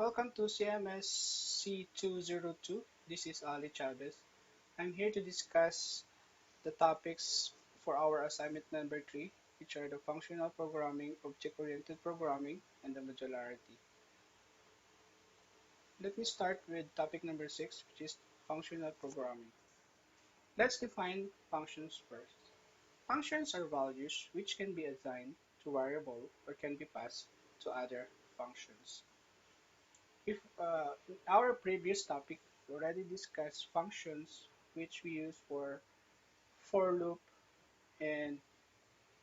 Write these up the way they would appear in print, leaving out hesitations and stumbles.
Welcome to CMSC202. This is Ali Chavez. I'm here to discuss the topics for our assignment number 3, which are the functional programming, object-oriented programming, and the modularity. Let me start with topic number 6, which is functional programming. Let's define functions first. Functions are values which can be assigned to variable or can be passed to other functions. If in our previous topic, we already discussed functions which we use for loop and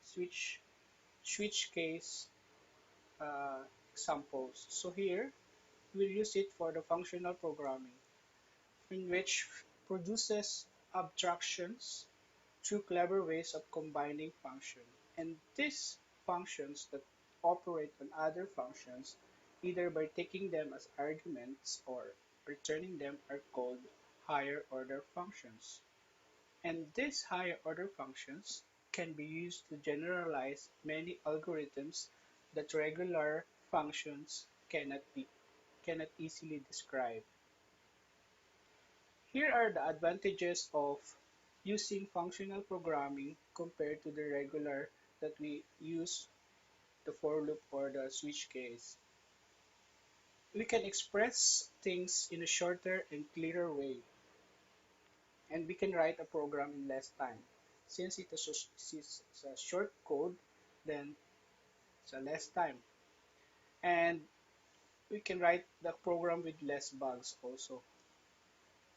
switch switch case examples. So here we'll use it for the functional programming, in which produces abstractions through clever ways of combining functions. And these functions that operate on other functions, either by taking them as arguments or returning them, are called higher order functions. And these higher order functions can be used to generalize many algorithms that regular functions cannot easily describe. Here are the advantages of using functional programming compared to the regular that we use, the for loop or the switch case. We can express things in a shorter and clearer way, and we can write a program in less time. Since it's a short code, then it's a less time. And we can write the program with less bugs also.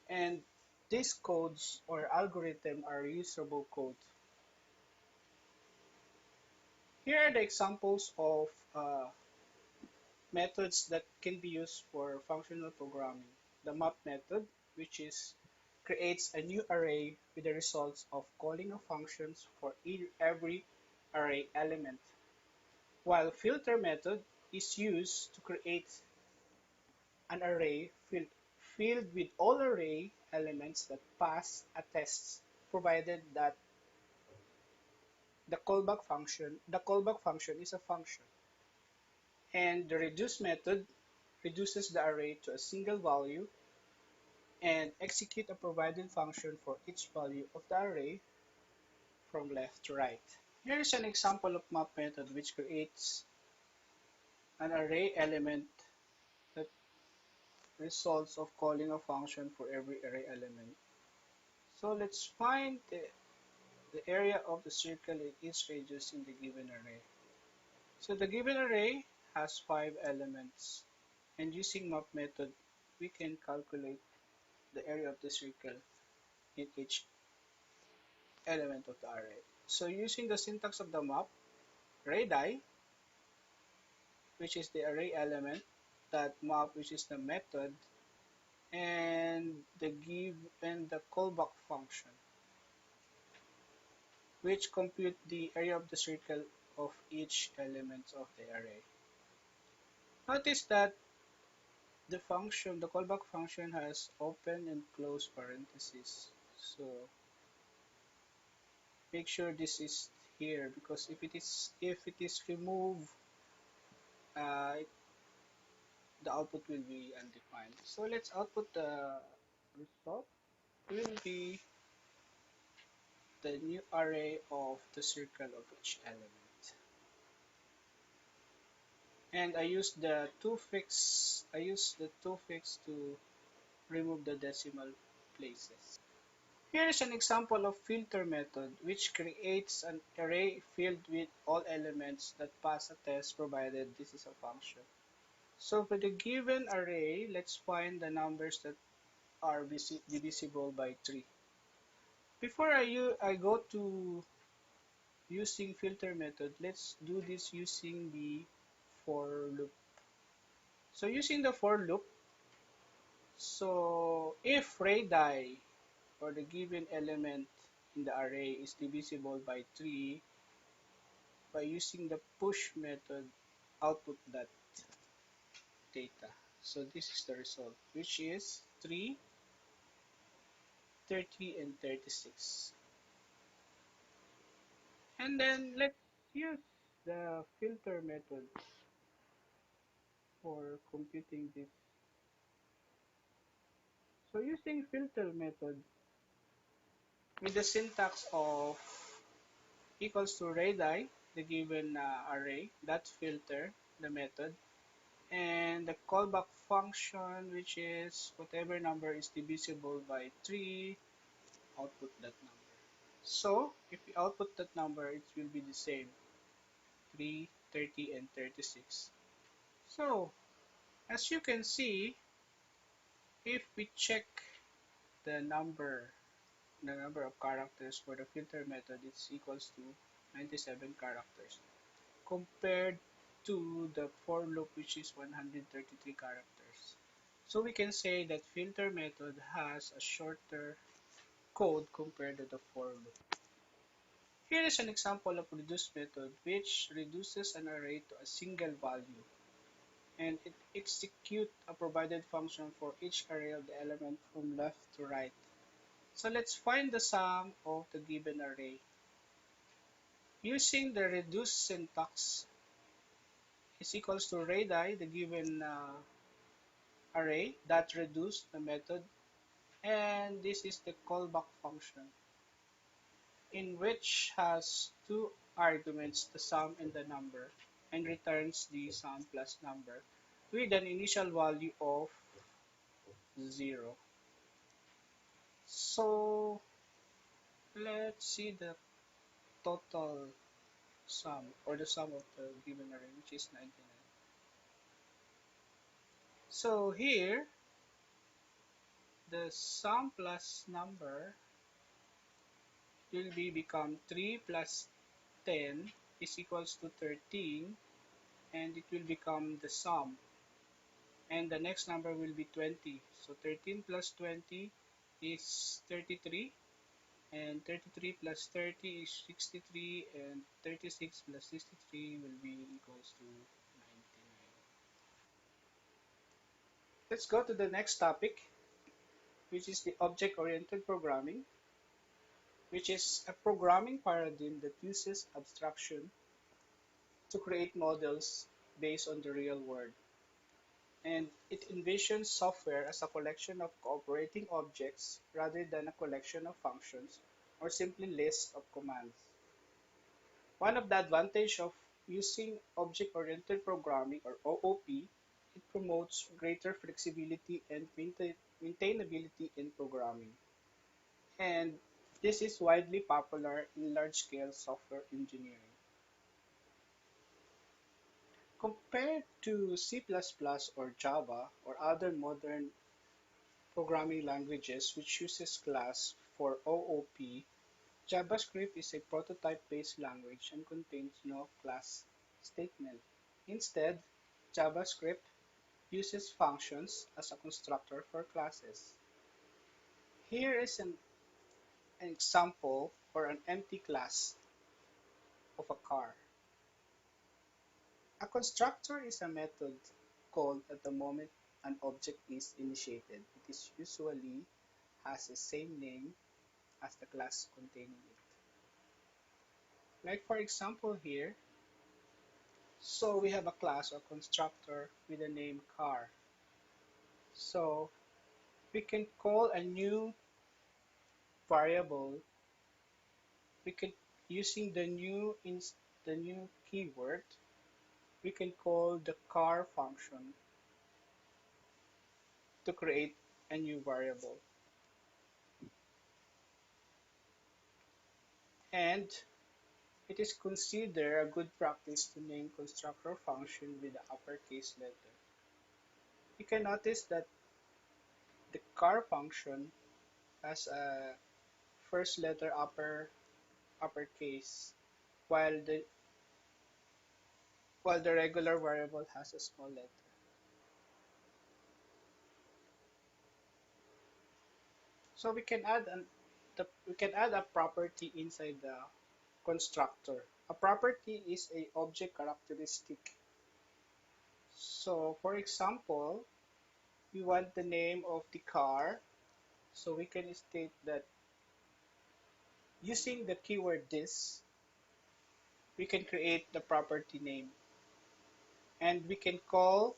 And these codes or algorithm are usable code. Here are the examples of methods that can be used for functional programming. The map method, which is creates a new array with the results of calling of functions for every array element, while filter method is used to create an array filled with all array elements that pass a test, provided that the callback function is a function. And the reduce method reduces the array to a single value and execute a provided function for each value of the array from left to right. Here is an example of map method which creates an array element that results of calling a function for every array element. So let's find the area of the circle in each radius in the given array. So the given array has 5 elements, and using map method we can calculate the area of the circle in each element of the array. So using the syntax of the map, radii, which is the array element, that map, which is the method, and the callback function, which compute the area of the circle of each element of the array. Notice that the callback function has open and close parentheses. So make sure this is here, because if it is removed, uh, the output will be undefined. So let's output the result. Will be the new array of the circle of each element. And I use the to-fix to remove the decimal places. Here is an example of filter method, which creates an array filled with all elements that pass a test, provided this is a function. So for the given array, let's find the numbers that are divisible by 3. Before I go to using filter method, let's do this using the for loop. So using the for loop, so if radii, or the given element in the array, is divisible by 3, by using the push method, output that data. So this is the result, which is 3, 30, and 36. And then let's use the filter method for computing this. So using filter method with the syntax of equals to radii, the given array, that filter, the method, and the callback function, which is whatever number is divisible by 3, output that number. So if we output that number, it will be the same, 3, 30, and 36. So as you can see, if we check the number of characters for the filter method, it's equals to 97 characters compared to the for loop, which is 133 characters. So we can say that filter method has a shorter code compared to the for loop. Here is an example of reduce method which reduces an array to a single value, and it executes a provided function for each array of the element from left to right. So let's find the sum of the given array. Using the reduce syntax is equals to radii, the given array that reduce the method, and this is the callback function in which has two arguments, the sum and the number, and returns the sum plus number with an initial value of 0. So let's see the total sum or the sum of the given array, which is 99. So here the sum plus number will be become 3 plus 10 is equals to 13, and it will become the sum, and the next number will be 20. So 13 plus 20 is 33, and 33 plus 30 is 63, and 36 plus 63 will be equals to 99. Let's go to the next topic, which is the object-oriented programming, which is a programming paradigm that uses abstraction to create models based on the real world. And it envisions software as a collection of cooperating objects rather than a collection of functions or simply lists of commands. One of the advantages of using object-oriented programming or OOP, it promotes greater flexibility and maintainability in programming. And this is widely popular in large-scale software engineering. Compared to C++ or Java or other modern programming languages which uses class for OOP, JavaScript is a prototype-based language and contains no class statement. Instead, JavaScript uses functions as a constructor for classes. Here is an example for an empty class of a car. A constructor is a method called at the moment an object is initiated. It is usually has the same name as the class containing it. Like for example here, so we have a class or constructor with the name car. So we can call a new variable. We can using the new keyword. We can call the car function to create a new variable. And it is considered a good practice to name constructor function with the uppercase letter. You can notice that the car function has a first letter uppercase, while the regular variable has a small letter. So we can add a property inside the constructor. A property is a object characteristic. So for example, we want the name of the car, so we can state that using the keyword this, we can create the property name, and we can call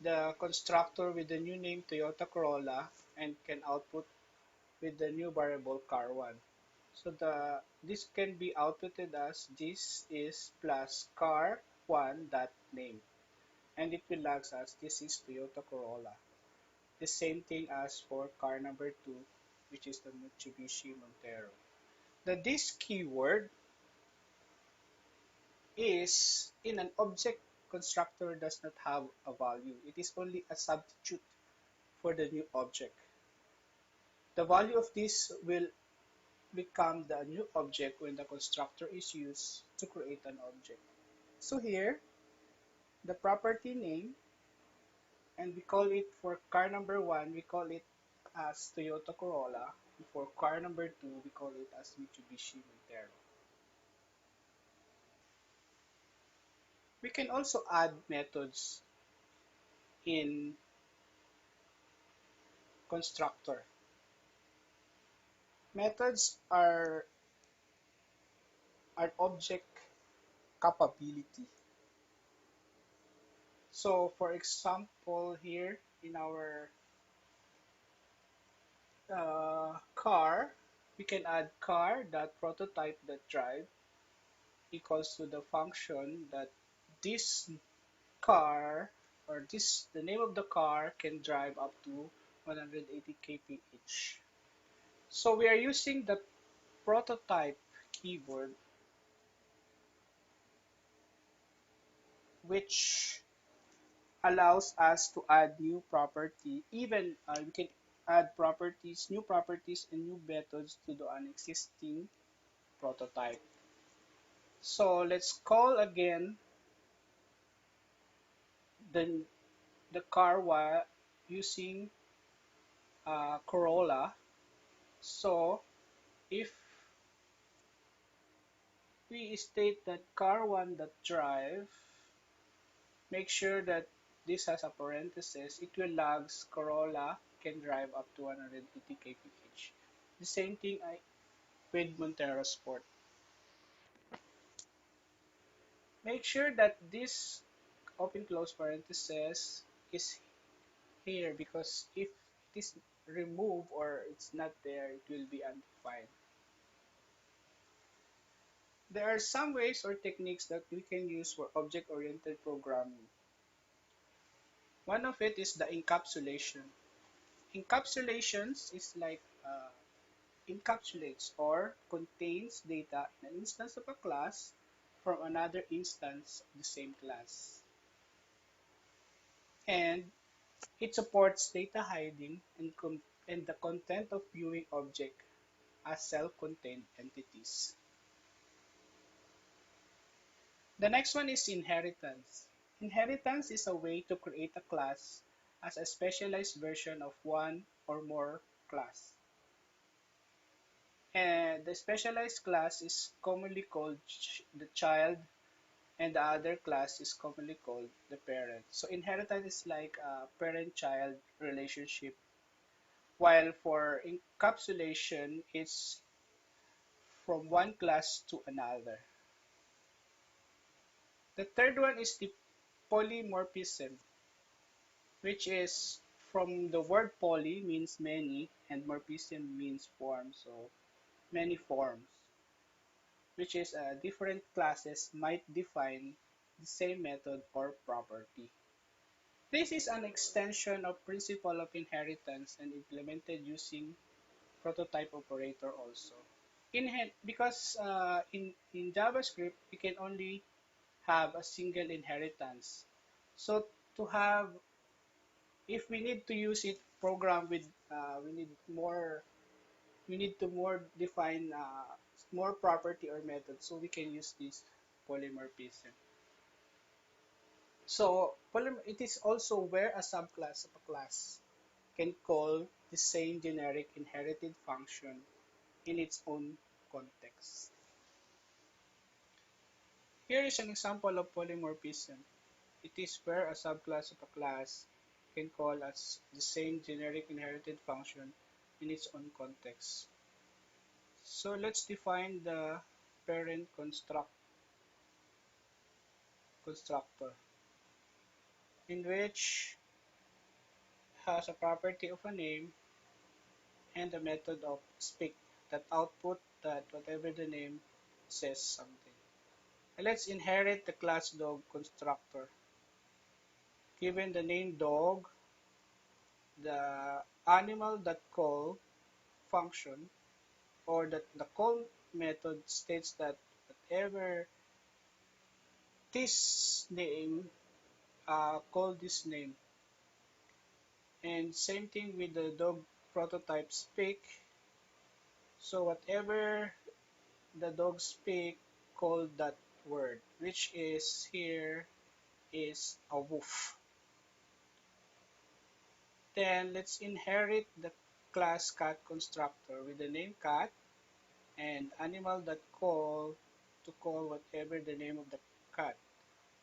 the constructor with the new name Toyota Corolla and can output with the new variable car1. So this can be outputted as this is plus car1 dot name, and it will log as this is Toyota Corolla. The same thing as for car number 2, which is the Mitsubishi Montero. This keyword is in an object constructor does not have a value. It is only a substitute for the new object. The value of this will become the new object when the constructor is used to create an object. So here, the property name, and we call it for car number 1, we call it as Toyota Corolla. And for car number 2, we call it as Mitsubishi Montero. We can also add methods in constructor. Methods are an object capability. So for example, here in our car, we can add car.prototype.drive equals to the function that this car or the name of the car can drive up to 180 kph. So we are using the prototype keyword, which allows us to add new property. Even we can add new properties and new methods to an existing prototype. So let's call again the car while using Corolla. So if we state that car1.drive, make sure that this has a parenthesis, it will logs Corolla can drive up to 180 kph. The same thing with Montero Sport. Make sure that this open close parenthesis is here, because if it is removed or it's not there, it will be undefined. There are some ways or techniques that we can use for object-oriented programming. One of it is the encapsulation. Encapsulations is like encapsulates or contains data in an instance of a class from another instance of the same class. And it supports data hiding and the content of viewing object as self-contained entities. The next one is inheritance. Inheritance is a way to create a class as a specialized version of one or more class. And the specialized class is commonly called the child, and the other class is commonly called the parent. So inheritance is like a parent-child relationship, while for encapsulation, it's from one class to another. The third one is the polymorphism, which is from the word poly means many and morphism means form, so many forms, which is different classes might define the same method or property. This is an extension of principle of inheritance and implemented using prototype operator also. Because in JavaScript, we can only have a single inheritance. So to have, if we need to use it program with, we need to more define more property or method, so we can use this polymorphism. So it is also where a subclass of a class can call the same generic inherited function in its own context. Here is an example of polymorphism. It is where a subclass of a class can call as the same generic inherited function in its own context. So let's define the parent constructor, in which has a property of a name and a method of speak that output that whatever the name says something. And let's inherit the class dog constructor. Given the name dog, the animal that call function or that the call method states that whatever this name, call this name. And same thing with the dog prototype speak. So whatever the dog speak, call that word, which is here is a woof. Then let's inherit the class cat constructor with the name cat and animal that call to call whatever the name of the cat.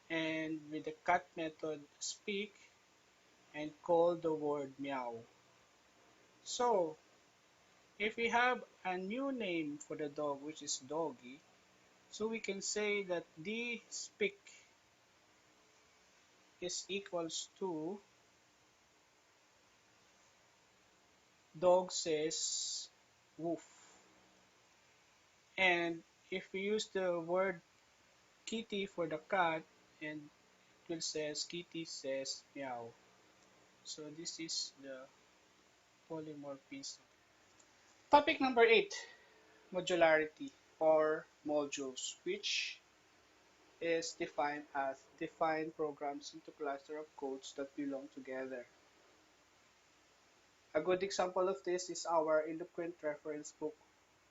And with the cat method speak and call the word meow. So if we have a new name for the dog, which is doggy, so we can say that the speak is equals to dog says woof. And if we use the word kitty for the cat, and it will says kitty says meow. So this is the polymorphism. Topic number 8, modularity or modules, which is defined as defined programs into cluster of codes that belong together. A good example of this is our eloquent reference book,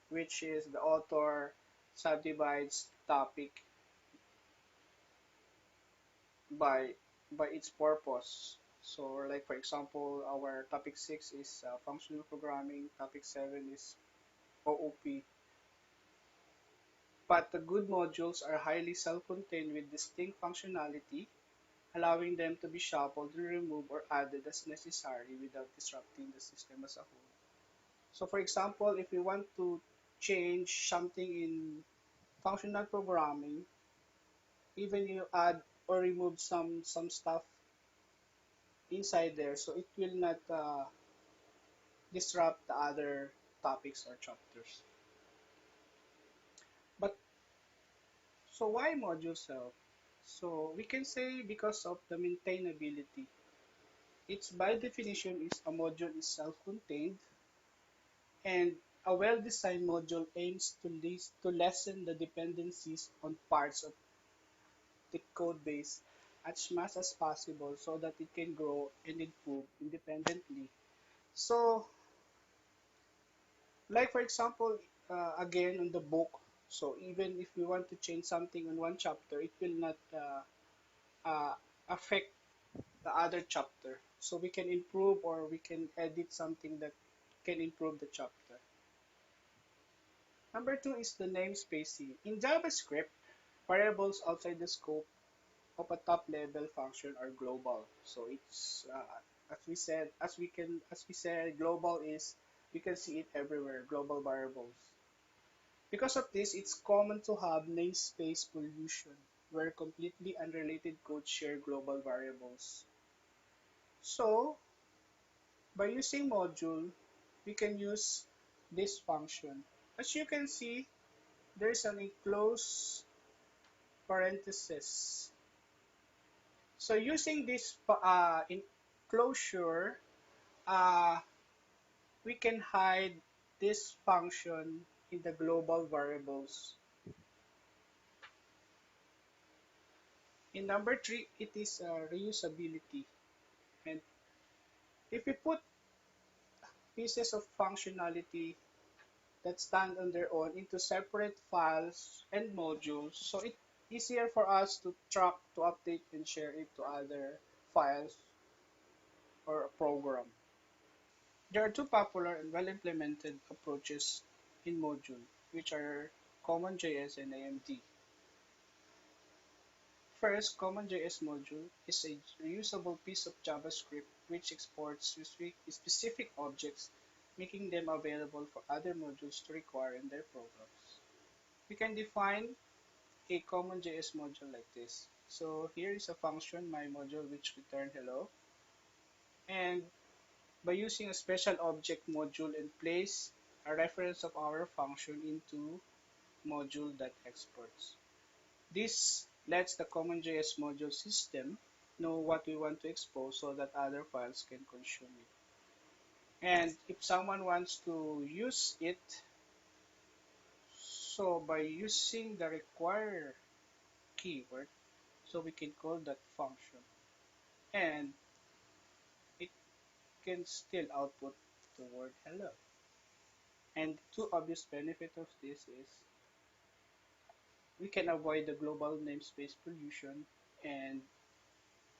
which is the author subdivides topic by its purpose. So, like for example, our topic 6 is functional programming, topic 7 is OOP. But the good modules are highly self-contained with distinct functionality, allowing them to be shuffled, removed, or added as necessary without disrupting the system as a whole. So, for example, if we want to change something in functional programming, even you add or remove some stuff inside there, so it will not disrupt the other topics or chapters. But so why module self? So we can say because of the maintainability. It's by definition is a module is self-contained, and a well-designed module aims to lessen the dependencies on parts of the code base as much as possible so that it can grow and improve independently. So, like for example, again on the book, so even if we want to change something on one chapter, it will not affect the other chapter. So we can improve or we can edit something that can improve the chapter. Number 2 is the namespacing. In JavaScript, variables outside the scope of a top-level function are global. So it's as we said, global is we can see it everywhere. Global variables. Because of this, it's common to have namespace pollution, where completely unrelated code share global variables. So by using module, we can use this function. As you can see, there's an enclosed parenthesis. So using this enclosure, uh, we can hide this function in the global variables. In number 3, it is reusability. And if we put pieces of functionality that stand on their own into separate files and modules, so it's easier for us to track, to update, and share it to other files or a program. There are two popular and well-implemented approaches in module, which are CommonJS and AMD. First, CommonJS module is a reusable piece of JavaScript which exports specific objects, making them available for other modules to require in their programs. We can define a CommonJS module like this. So here is a function, my module, which return hello. And by using a special object module and place a reference of our function into module that exports. This lets the CommonJS module system know what we want to expose so that other files can consume it. And if someone wants to use it, so by using the require keyword, so we can call that function. And it can still output the word hello. And two obvious benefits of this is we can avoid the global namespace pollution and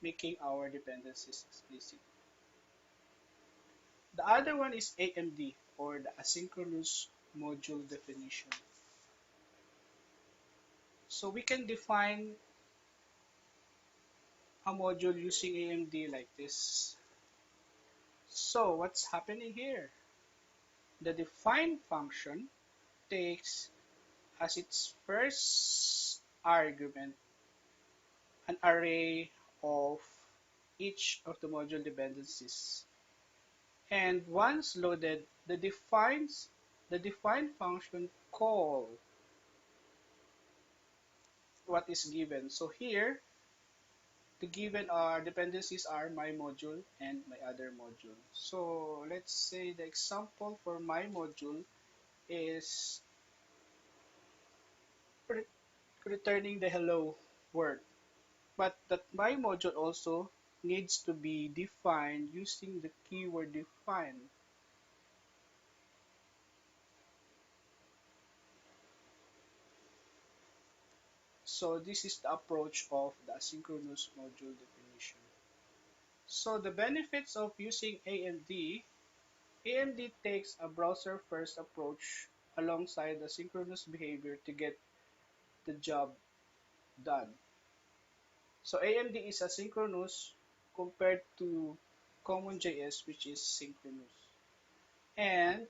making our dependencies explicit. The other one is AMD, or the asynchronous module definition. So we can define a module using AMD like this. So what's happening here? The define function takes as its first argument an array of each of the module dependencies. And once loaded, the define function call what is given. So here, the given dependencies are my module and my other module. So let's say the example for my module is re returning the hello word. But that my module also needs to be defined using the keyword define. So this is the approach of the asynchronous module definition. So the benefits of using AMD, AMD takes a browser-first approach alongside the synchronous behavior to get the job done. So AMD is asynchronous compared to CommonJS, which is synchronous. And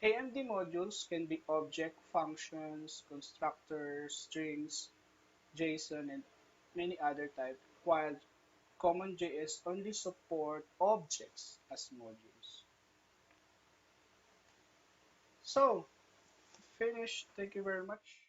AMD modules can be object, functions, constructors, strings, JSON, and many other types, while CommonJS only support objects as modules. So, finished. Thank you very much.